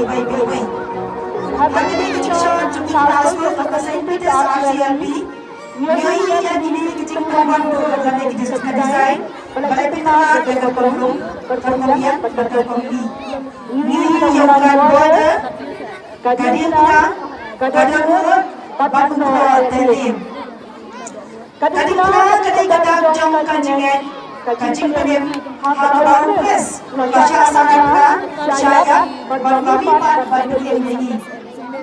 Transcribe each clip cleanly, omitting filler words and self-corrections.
bay. Kami ni kecil cuma transport pasal itu ACLP. Nyai yang ini kecil kawan tu kerana kita design. Balai Pinar dengan perkembangan berkopi. Nyai yang kan border. Kadina, kadang Bapak Telim. Kadina ketika jam kajian. Kancing penim harapan pes baca sangat saya berbagi pada ini.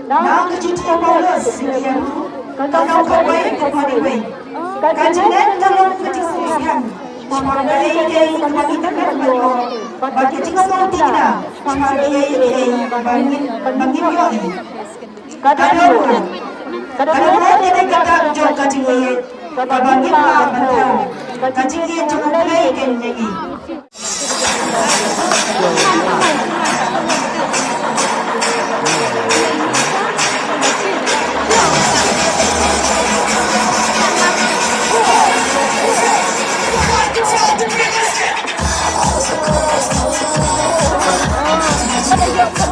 Nak cerita bolos yang kalau kawai kawai. Kancing kalau kecil Semangai ini kami terlalu bagi cikgu tidak. Semangai ini bagi yoi. Kadang-kadang kita kata jauh kancing ini bagi apa? Kancing ini cukup baik ini. Let's go.